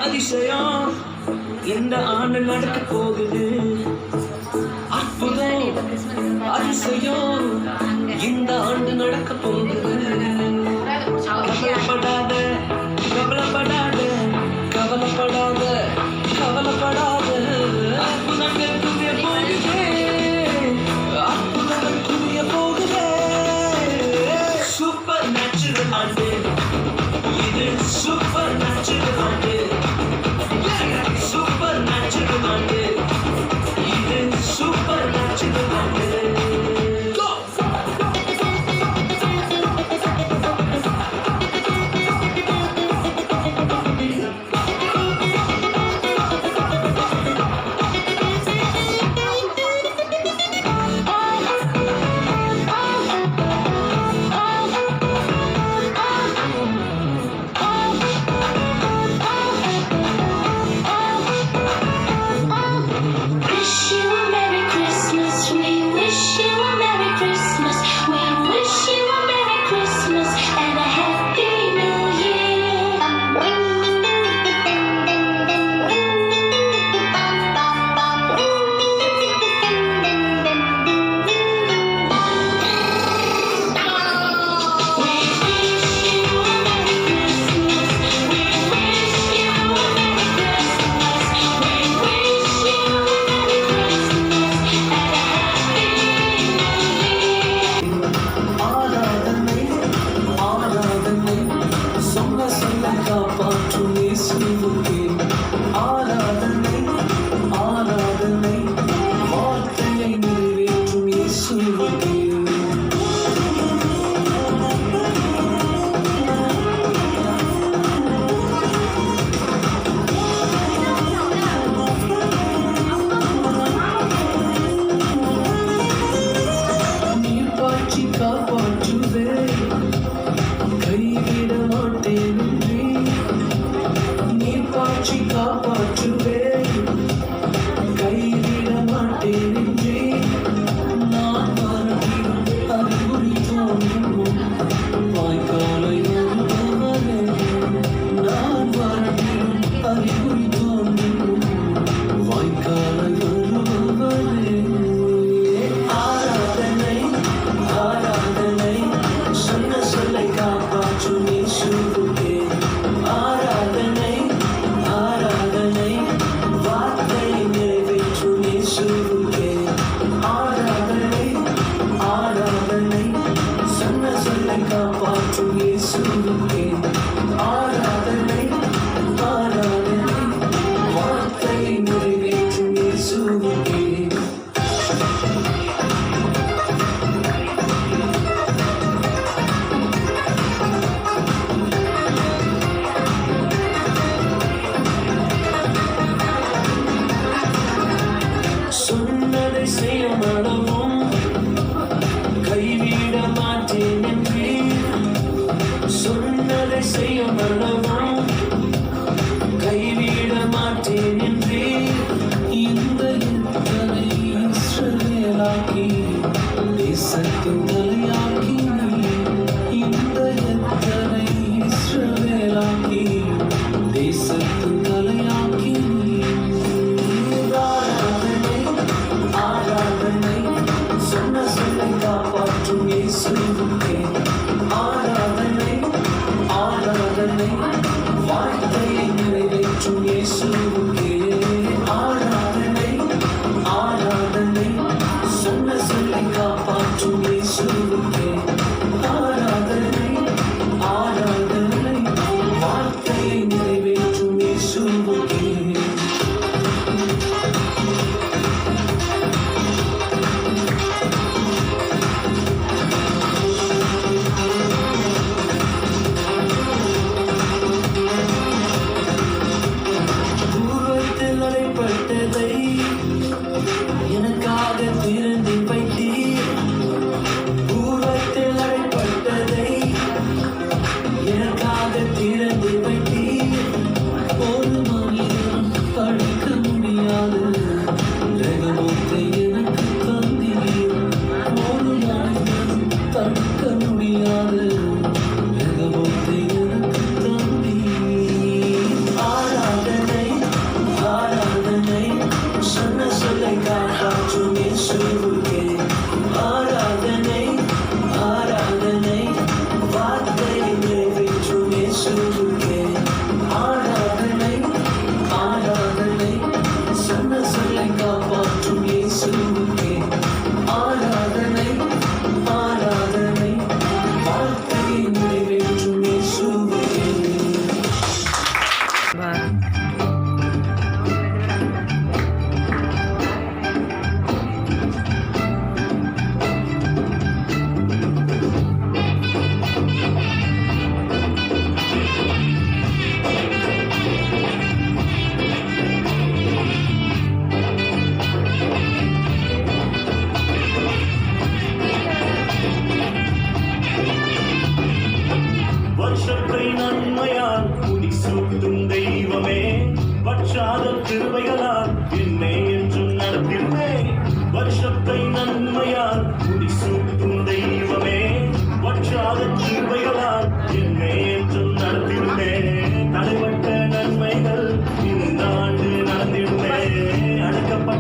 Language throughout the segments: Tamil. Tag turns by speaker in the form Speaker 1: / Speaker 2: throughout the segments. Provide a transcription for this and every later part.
Speaker 1: அதிசயம் இந்த ஆண்டு நடக்க போகுது. அற்புதம் அதிசயம் இந்த ஆண்டு நடக்க போகுது. கவலைப்படாத கவலைப்படாத கவலைப்படாத கவலைப்படாத அற்புதங்கள் குவிய போகுது. அற்புதங்கள் குவிய போகுது. சூப்பர் நேச்சுரல் ஆண்டு இது. சூப்பர் நேச்சுரல் ஆண்டு. Super natural wonder. இது super natural wonder. Go!
Speaker 2: Sono sulle capa, tu mi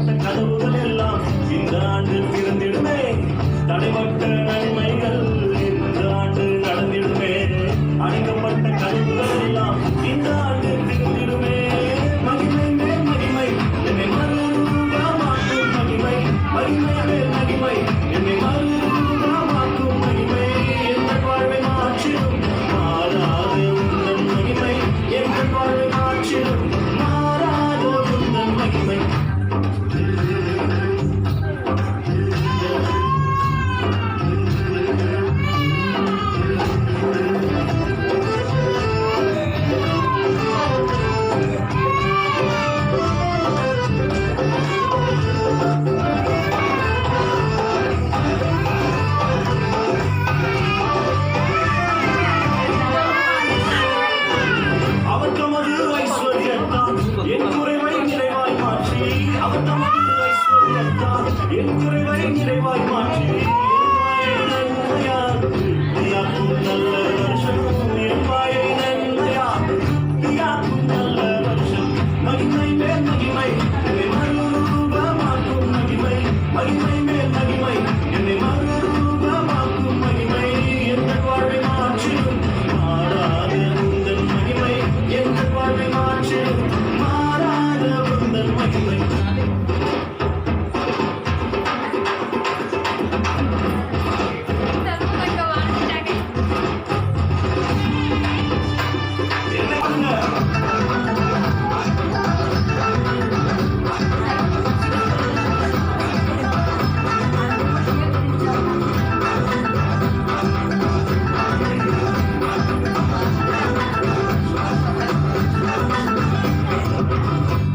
Speaker 1: அடைக்கப்பட்ட கதவுகள் எல்லாம் இந்த ஆண்டு திறந்திடுமே. தடைப்பட்ட நன்மைகள் இந்த ஆண்டு நடந்திடுமே. அடைக்கப்பட்ட கதவுகள் எல்லாம் இந்த ஆண்டு திறந்திடுமே. மகிமை மேல் மகிமை என்னை மறுரூபமாக்கும் மகிமை. மகிமை மேல் மகிமை என்னை மறுரூபமாக்கும் மகிமை. எங்கள் வாழ்வை மாற்றிடும் மாறாத உந்தன் மகிமை. எங்கள் வாழ்வை மாற்றிடும் மாறாத உந்தன் மகிமை. அவர் தமது ஐஸ்வர்யத்தால் என் குறைவை நிறைவாய் மாற்றி. அவர் தமது ஐஸ்வர்யத்தால் என் குறைவை நிறைவாய் மாற்றி. என் வாயை நன்மையால் திருப்தியாக்கும் நல்ல வருஷம். என் வாயை நன்மையால் திருப்தியாக்கும் நல்ல வருஷம். மகிமை மேல் மகிமை என்னை மறுரூபமாக்கும் மகிமை. மகிமை மேல் மகிமை என்னை மறுரூபமாக்கும் மகிமை. எங்கள் வாழ்வை மாற்றிடும் மாறாத உந்தன் மகிமை. எங்கள் வாழ்வை மாற்றிடும் மாறாத உந்தன் மகிமை. என்ன பண்ணுங்க?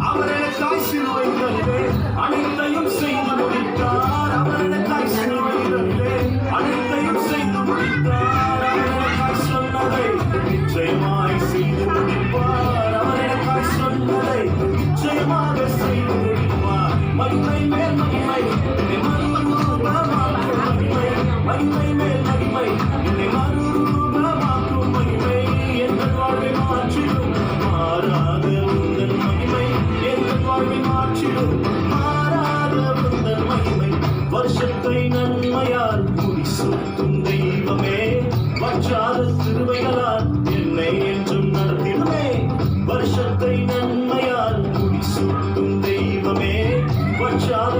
Speaker 1: அவர் எனக்காய் சிலுவையிலே அனைத்தையும் செய்து முடித்தார். அவர் எனக்காய் சிலுவையிலே அனைத்தையும் செய்து முடித்தார். அவர் எனக்காய் சொன்னதை நிச்சயமாய் செய்து முடிப்பார். அவர் எனக்காய் சொன்னதை நிச்சயமாக செய்து முடிப்பார். மகிமை மேல் மகிமை என்னை மறுரூபமாக்கும் மகிமை. மகிமை மேல் மகிமை என்னை மறுரூபமாக்கும் மகிமை. எங்கள் வாழ்வை மாற்றிடும் மாறாத உந்தன் மகிமை. எங்கள் வாழ்வை மாற்றிடும் மாறாத உந்தன் மகிமை. வருஷத்தை நன்மையால் முடிசூட்டும் தெய்வமே. வற்றாத திருவைகளால் என்னை என்றும் நடத்திடுமே. வருஷத்தை நன்மையால் முடிசூட்டும் தெய்வமே. வற்றாத